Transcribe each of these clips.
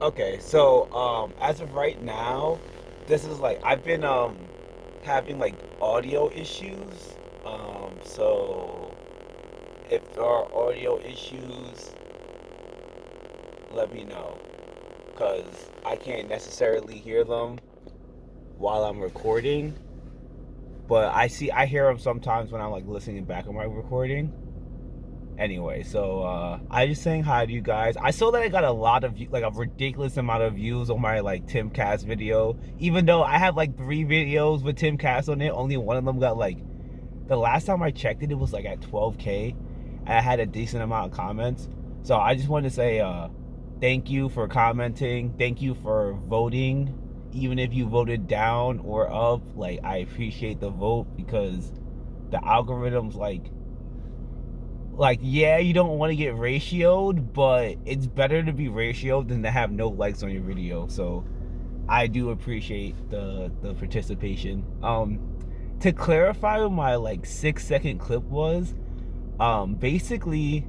Okay, so as of right now, this is like I've been having like audio issues. So if there are audio issues, let me know because I can't necessarily hear them while I'm recording, but I hear them sometimes when I'm like listening back on my recording. Anyway, so I just saying hi to you guys. I saw that I got a lot of like a ridiculous amount of views on my like Tim Cass video. Even though I have like 3 videos with Tim Cass on it, only one of them got like the last time I checked it, it was like at 12K. And I had a decent amount of comments. So I just wanted to say thank you for commenting. Thank you for voting. Even if you voted down or up, like I appreciate the vote because the algorithms like yeah, you don't want to get ratioed, but it's better to be ratioed than to have no likes on your video. So I do appreciate the participation. To clarify what my like 6 second clip was, basically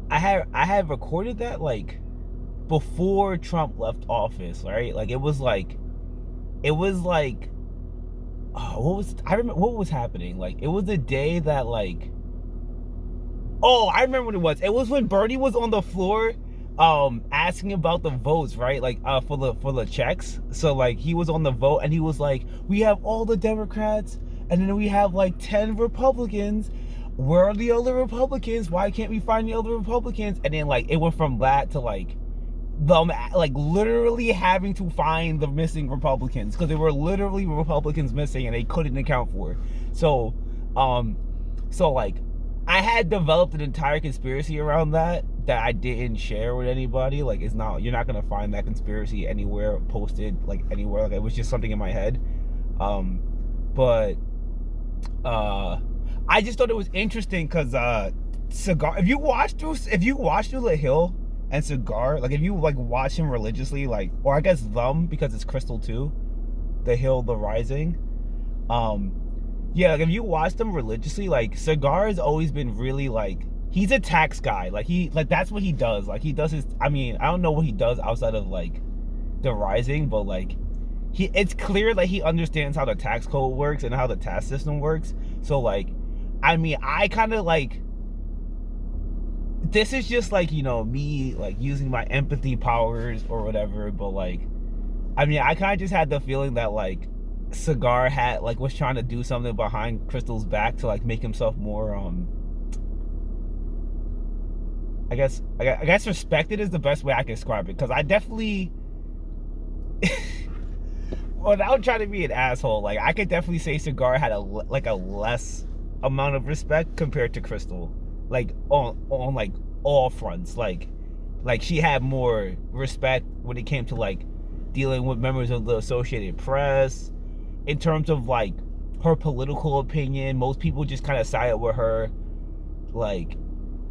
I had recorded that like before Trump left office, right? Like it was like what was I remember what was happening? Like it was the day that like oh, I remember what it was. It was when Bernie was on the floor asking about the votes, right? Like for the checks. So like he was on the vote and he was like, "We have all the Democrats and then we have like 10 Republicans. Where are the other Republicans? Why can't we find the other Republicans?" And then like it went from that to like them like literally having to find the missing Republicans because there were literally Republicans missing and they couldn't account for it. So um so like I had developed an entire conspiracy around that I didn't share with anybody. Like it's not you're not gonna find that conspiracy anywhere posted like anywhere. Like it was just something in my head. But I just thought it was interesting because Cigar. If you watch through The Hill and Cigar, like if you like watch him religiously, like or I guess them because it's Crystal too, The Hill, The Rising. Um, yeah, like if you watch them religiously, like Cigar has always been really like he's a tax guy. Like he like that's what he does. Like he does his. I mean, I don't know what he does outside of like The Rising, but like it's clear that he understands how the tax code works and how the tax system works. So like, I mean, I kind of like this is just like me like using my empathy powers or whatever. But like, I mean, I kind of just had the feeling that like Cigar had like was trying to do something behind Crystal's back to like make himself more I guess respected is the best way I can describe it because I definitely without trying to be an asshole, like I could definitely say Cigar had a less amount of respect compared to Crystal, like on like all fronts. Like she had more respect when it came to like dealing with members of the Associated Press, in terms of like her political opinion. Most people just kind of sided with her. Like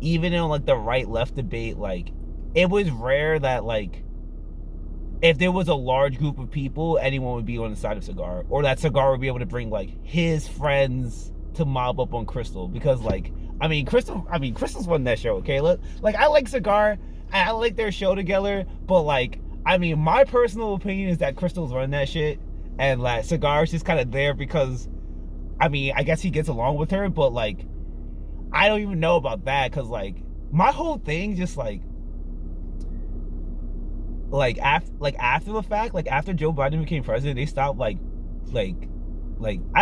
even in like the right left debate, like it was rare that like if there was a large group of people, anyone would be on the side of Cigar, or that Cigar would be able to bring like his friends to mob up on Crystal. Because like, Crystal's won that show. Okay, like I like Cigar, I like their show together, but like, I mean, my personal opinion is that Crystal's running that shit, and like Cigar's just kind of there because, I mean, I guess he gets along with her, but like, I don't even know about that because like my whole thing just after the fact, like after Joe Biden became president, they stopped like I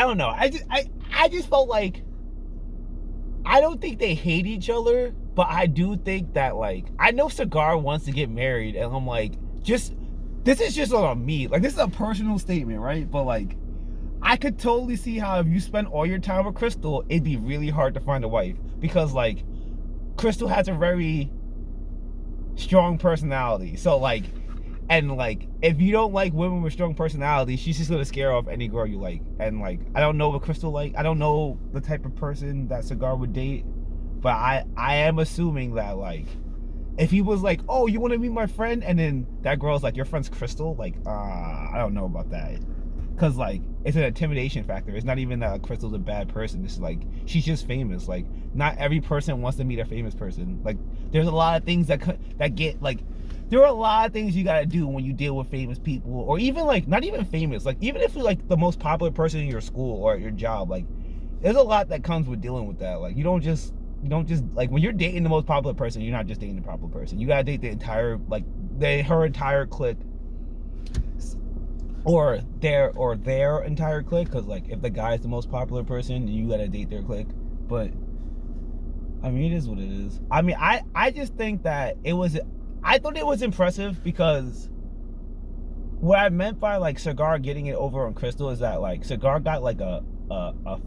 don't know. I just felt like I don't think they hate each other, but I do think that like I know Cigar wants to get married, and I'm like, just this is just on me. Like this is a personal statement, right? But like I could totally see how if you spend all your time with Crystal, it'd be really hard to find a wife because like Crystal has a very strong personality. So like, and like if you don't like women with strong personalities, she's just gonna scare off any girl you like. And like I don't know what Crystal like. I don't know the type of person that Cigar would date, but I am assuming that like if he was like, "Oh, you want to meet my friend?" and then that girl's like, "Your friend's Crystal," like I don't know about that. Cause like it's an intimidation factor. It's not even that Crystal's a bad person. It's like she's just famous. Like not every person wants to meet a famous person. Like there's a lot of things that get like there are a lot of things you gotta do when you deal with famous people, or even like not even famous, like even if you're like the most popular person in your school or at your job, like there's a lot that comes with dealing with that. Like you don't just like when you're dating the most popular person, you're not just dating the popular person. You gotta date the entire like her entire clique, or their entire clique. Because like if the guy's the most popular person, you gotta date their clique. But I mean, it is what it is. I mean, I just think that I thought it was impressive because what I meant by like Cigar getting it over on Crystal is that like Cigar got like a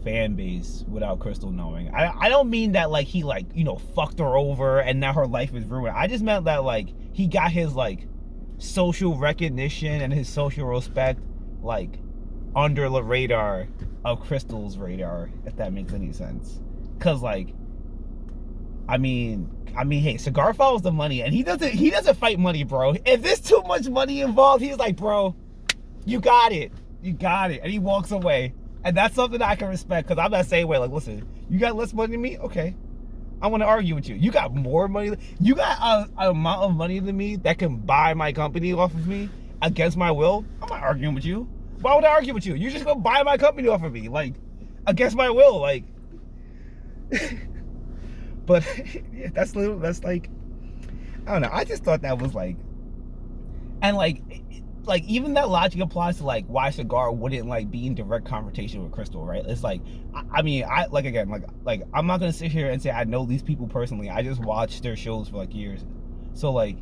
fan base without Crystal knowing. I don't mean that like he like, you know, fucked her over and now her life is ruined. I just meant that like he got his like social recognition and his social respect like under the radar of Crystal's radar, if that makes any sense. Cause like I mean, hey, Cigar follows the money, and he doesn't fight money, bro. If there's too much money involved, he's like, bro, you got it, and he walks away, and that's something that I can respect, because I'm that same way. Like, listen, you got less money than me, okay, I want to argue with you. You got more money, you got an amount of money than me that can buy my company off of me against my will. I'm not arguing with you. Why would I argue with you? You're just gonna buy my company off of me, like, against my will, like. But yeah, that's like, I don't know. I just thought that was like, and like even that logic applies to like why Cigar wouldn't like be in direct confrontation with Crystal, right? It's like, I mean, I like again, like I'm not gonna sit here and say I know these people personally. I just watched their shows for like years, so like,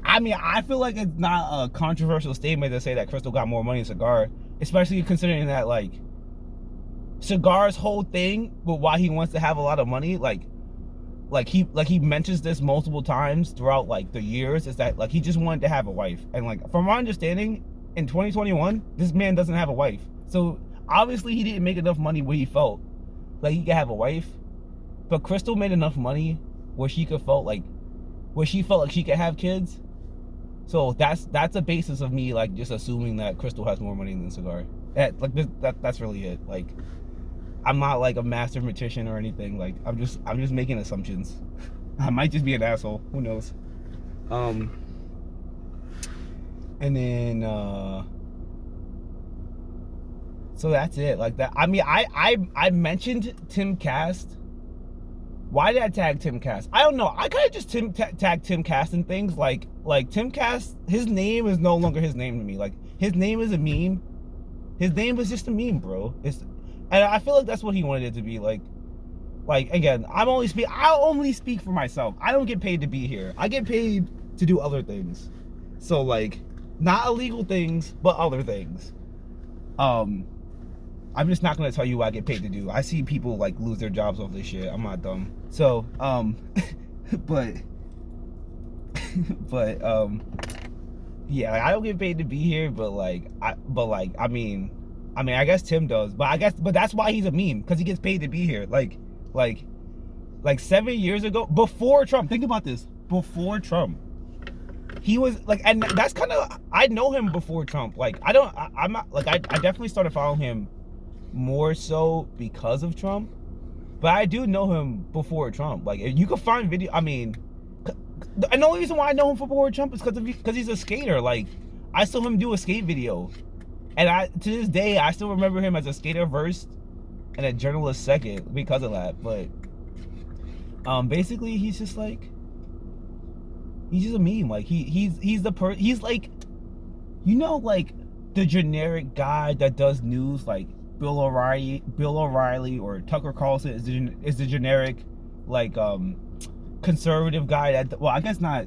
I mean, I feel like it's not a controversial statement to say that Crystal got more money than Cigar, especially considering that like. Cigar's whole thing with why he wants to have a lot of money, like he mentions this multiple times throughout like the years, is that like he just wanted to have a wife. And like from my understanding, in 2021, this man doesn't have a wife. So obviously he didn't make enough money where he felt like he could have a wife. But Crystal made enough money where she felt like she could have kids. So that's a basis of me like just assuming that Crystal has more money than Cigar. That's really it. Like, I'm not like a master magician or anything. Like I'm just making assumptions. I might just be an asshole. Who knows? And then so that's it. Like that. I mean, I mentioned Timcast. Why did I tag Timcast? I don't know. I kind of just tag Timcast and things like Timcast. His name is no longer his name to me. Like his name is a meme. His name was just a meme, bro. And I feel like that's what he wanted it to be. Like again, I only speak for myself. I don't get paid to be here. I get paid to do other things. So like, not illegal things, but other things. I'm just not gonna tell you what I get paid to do. I see people like lose their jobs over this shit. I'm not dumb. So but yeah, I don't get paid to be here, but I mean, I guess Tim does, but that's why he's a meme, because he gets paid to be here. Like 7 years ago, before Trump, think about this, before Trump, he was like, and that's kind of, I know him before Trump. Like, I'm not, like, I definitely started following him more so because of Trump, but I do know him before Trump. Like, if you could find video, I mean, and the only reason why I know him before Trump is because he's a skater. Like, I saw him do a skate video. And to this day, I still remember him as a skater first and a journalist second because of that. But basically, he's just like, he's just a meme. Like he's like, you know, like the generic guy that does news, like Bill O'Reilly or Tucker Carlson is the generic like conservative guy that, well, I guess not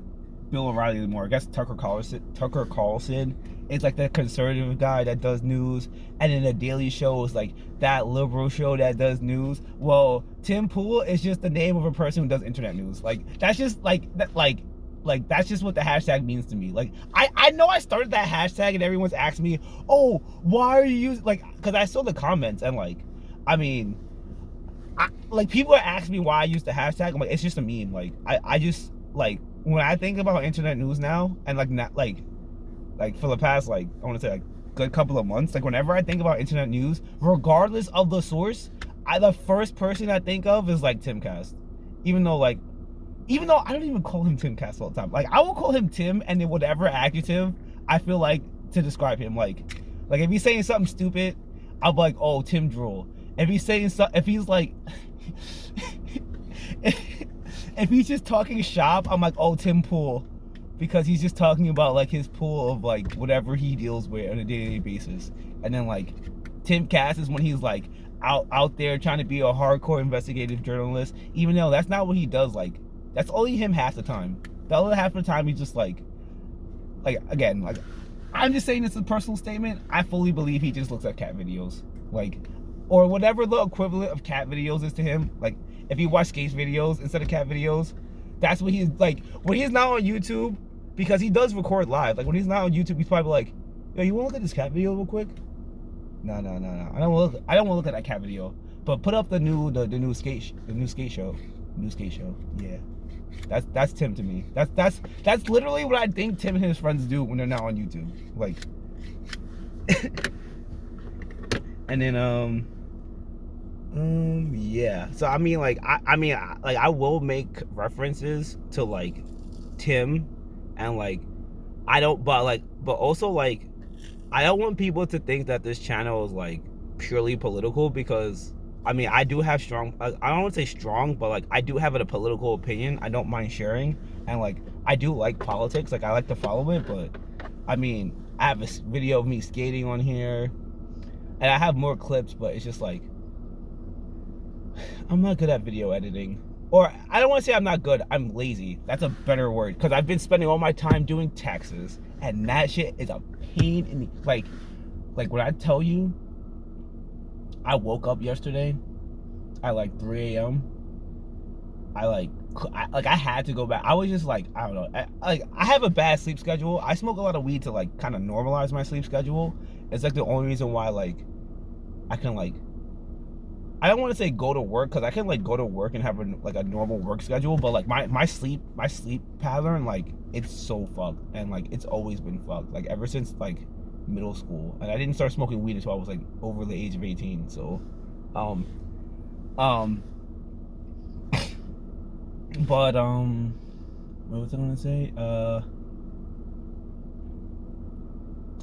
Bill O'Reilly anymore. I guess Tucker Carlson is like the conservative guy that does news, and then the Daily Show is like that liberal show that does news. Well, Tim Pool is just the name of a person who does internet news. Like that's just like that, like that's just what the hashtag means to me. Like I know I started that hashtag and everyone's asking me, oh, why are you using, like, because I saw the comments and like, I mean, like people are asking me why I use the hashtag. I'm like, it's just a meme. Like I just, like, when I think about internet news now, and like not like for the past, like, I want to say like good couple of months, like whenever I think about internet news, regardless of the source, the first person I think of is like Timcast. Even though even though I don't even call him Tim Castle all the time. Like I will call him Tim, and then whatever adjective I feel like to describe him. Like if he's saying something stupid, I'm like, oh, Tim Drool. If he's saying if he's like, if he's just talking shop, I'm like, oh, Tim Pool, because he's just talking about like his pool of like whatever he deals with on a day-to-day basis. And then like Tim Cass is when he's like out there trying to be a hardcore investigative journalist, even though that's not what he does. Like that's only him half the time. The other half of the time he's just like again, like I'm just saying this is a personal statement. I fully believe he just looks at cat videos, like, or whatever the equivalent of cat videos is to him. Like if he watched skate videos instead of cat videos, that's what he's like when he's not on YouTube, because he does record live. Like when he's not on YouTube, he's probably like, yo, you want to look at this cat video real quick? No. I don't want to look at that cat video. But put up the new skate show. Yeah. That's Tim to me. That's literally what I think Tim and his friends do when they're not on YouTube. Like and then yeah. So I mean like I will make references to like Tim, and like I don't but also like I don't want people to think that this channel is like purely political, because I mean I do have strong, I don't want to say strong, but like I do have a political opinion I don't mind sharing, and like I do like politics, like I like to follow it. But I mean I have a video of me skating on here, and I have more clips, but it's just like I'm not good at video editing. Or I don't want to say I'm not good, I'm lazy. That's a better word, because I've been spending all my time doing taxes, and that shit is a pain in the, like when I tell you I woke up yesterday at like 3 a.m. I had to go back. I was just like, I don't know. I have a bad sleep schedule. I smoke a lot of weed to like kind of normalize my sleep schedule. It's like the only reason why like I can like, I don't want to say go to work, because I can like go to work and have a normal work schedule, but like my sleep pattern, like it's so fucked, and like it's always been fucked, like ever since like middle school. And I didn't start smoking weed until I was like over the age of 18. So but what was I gonna say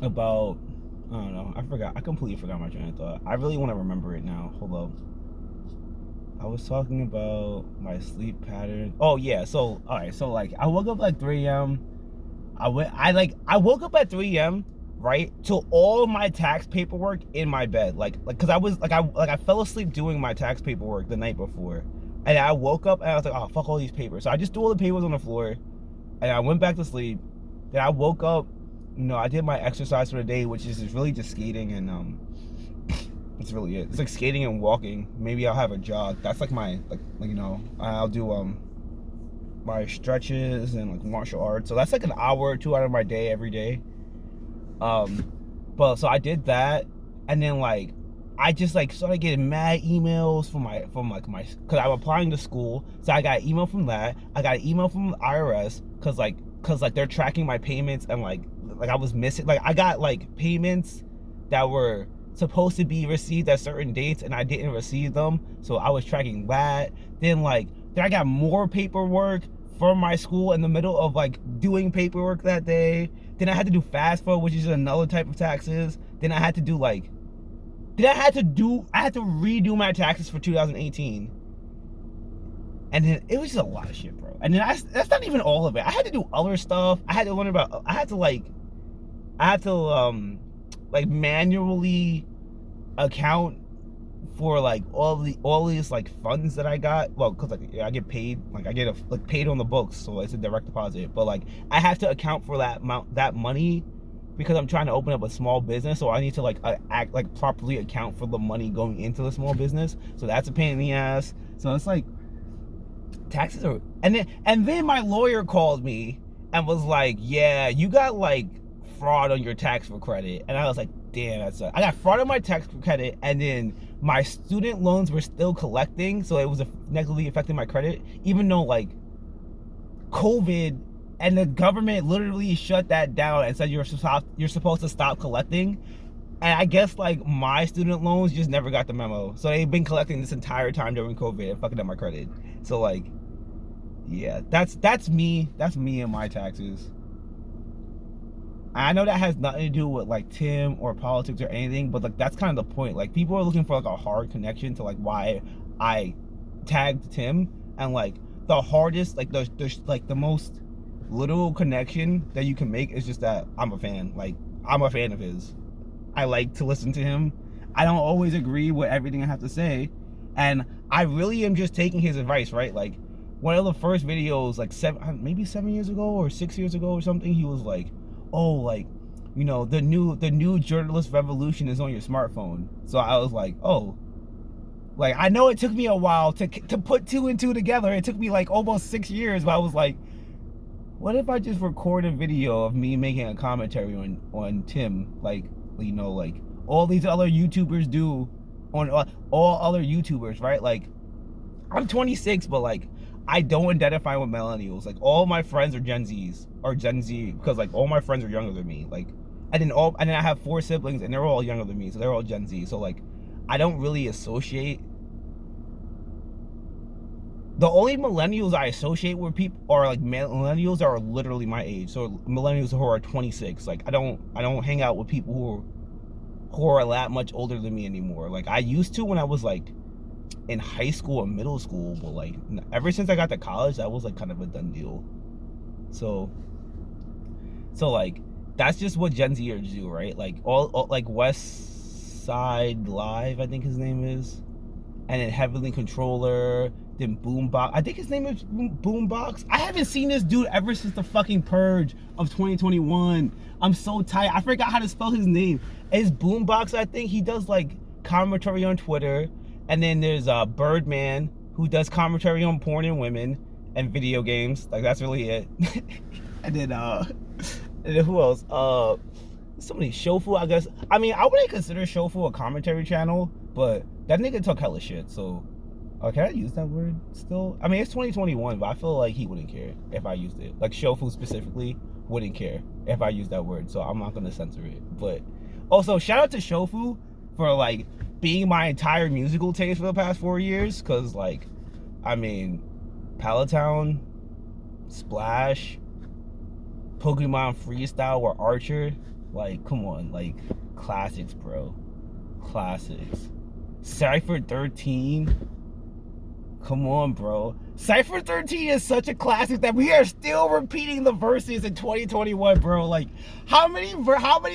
about, I don't know. I completely forgot my train of thought. I really want to remember it now. Hold up. I was talking about my sleep pattern. Oh yeah. So all right. So like I woke up at 3 a.m. I woke up at 3 a.m. right, to all my tax paperwork in my bed. Like because I was I fell asleep doing my tax paperwork the night before, and I woke up and I was like, oh fuck all these papers. So I just threw all the papers on the floor, and I went back to sleep. Then I woke up. I did my exercise for the day, which is really just skating, and that's really it. It's like skating and walking. Maybe I'll have a jog. That's like my I'll do my stretches and like martial arts. So that's like an hour or two out of my day every day. But so I did that, and then like I just like started getting mad emails from my because I'm applying to school. So I got an email from that. I got an email from the IRS because they're tracking my payments, and like I was missing, like I got like payments that were supposed to be received at certain dates, and I didn't receive them, so I was tracking that. Then I got more paperwork from my school in the middle of like doing paperwork that day. Then I had to do FAFSA, which is another type of taxes. Then I had to redo my taxes for 2018. And then it was just a lot of shit, bro. And then that's not even all of it. I had to do other stuff. I had to learn about, I had to manually account for like all these like funds that I got. Well, because I get paid, I get paid on the books, so it's a direct deposit. But like I have to account for that money, because I'm trying to open up a small business, so I need to properly account for the money going into the small business. So that's a pain in the ass. So it's like taxes are, and then my lawyer called me and was like, yeah, you got like fraud on your tax for credit. And I was like, damn, that's I got fraud on my tax for credit, and then my student loans were still collecting, so it was negatively affecting my credit, even though like COVID and the government literally shut that down and said you're supposed to stop collecting. And I guess like my student loans just never got the memo, so they've been collecting this entire time during COVID and fucking up my credit. So like Yeah, that's me. That's me and my taxes. I know that has nothing to do with like Tim or politics or anything, but like that's kind of the point. Like people are looking for like a hard connection to like why I tagged Tim, and like the hardest, like the most literal connection that you can make is just that I'm a fan. Like I'm a fan of his. I like to listen to him. I don't always agree with everything I have to say, and I really am just taking his advice, right? Like one of the first videos, like maybe 7 years ago or 6 years ago or something, he was like, "Oh, like, you know, the new journalist revolution is on your smartphone." So I was like, "Oh." Like I know it took me a while to put two and two together. It took me like almost 6 years, but I was like, what if I just record a video of me making a commentary on Tim, like, you know, like all these other YouTubers do, on all other YouTubers, right? Like I'm 26, but like I don't identify with millennials. Like all my friends are Gen Zs or Gen Z, because like all my friends are younger than me. Like and then I have 4 siblings and they're all younger than me, so they're all Gen Z. So like I don't really associate. The only millennials I associate with people are like millennials that are literally my age. So millennials who are 26. Like I don't hang out with people who are that much older than me anymore. Like I used to when I was like in high school and middle school, but like ever since I got to college, that was like kind of a done deal. So like that's just what Gen Zers do, right? Like all like West Side Live, I think his name is, and then Heavenly Controller, then Boombox. I think his name is Boombox. I haven't seen this dude ever since the fucking purge of 2021. I'm so tired. I forgot how to spell his name. It's Boombox, I think. He does like commentary on Twitter. And then there's Birdman, who does commentary on porn and women and video games. Like that's really it. And then who else? Somebody, Shofu, I guess. I mean, I wouldn't consider Shofu a commentary channel, but that nigga talk hella shit. So, can I use that word still? I mean, it's 2021, but I feel like he wouldn't care if I used it. Like Shofu specifically wouldn't care if I used that word, so I'm not gonna censor it. But also, shout out to Shofu for like being my entire musical taste for the past 4 years. Cause like, I mean, Palatown, Splash, Pokemon Freestyle, or Archer. Like, come on, like classics, bro. Classics. Cypher 13. Come on, bro. Cypher 13 is such a classic that we are still repeating the verses in 2021, bro. Like, how many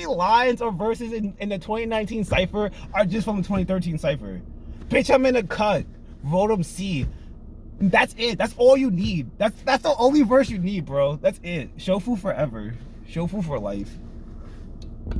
lines or verses in the 2019 Cypher are just from the 2013 Cypher? Bitch, I'm in a cut. Rotom C. That's it. That's all you need. That's the only verse you need, bro. That's it. Shofu forever. Shofu for life.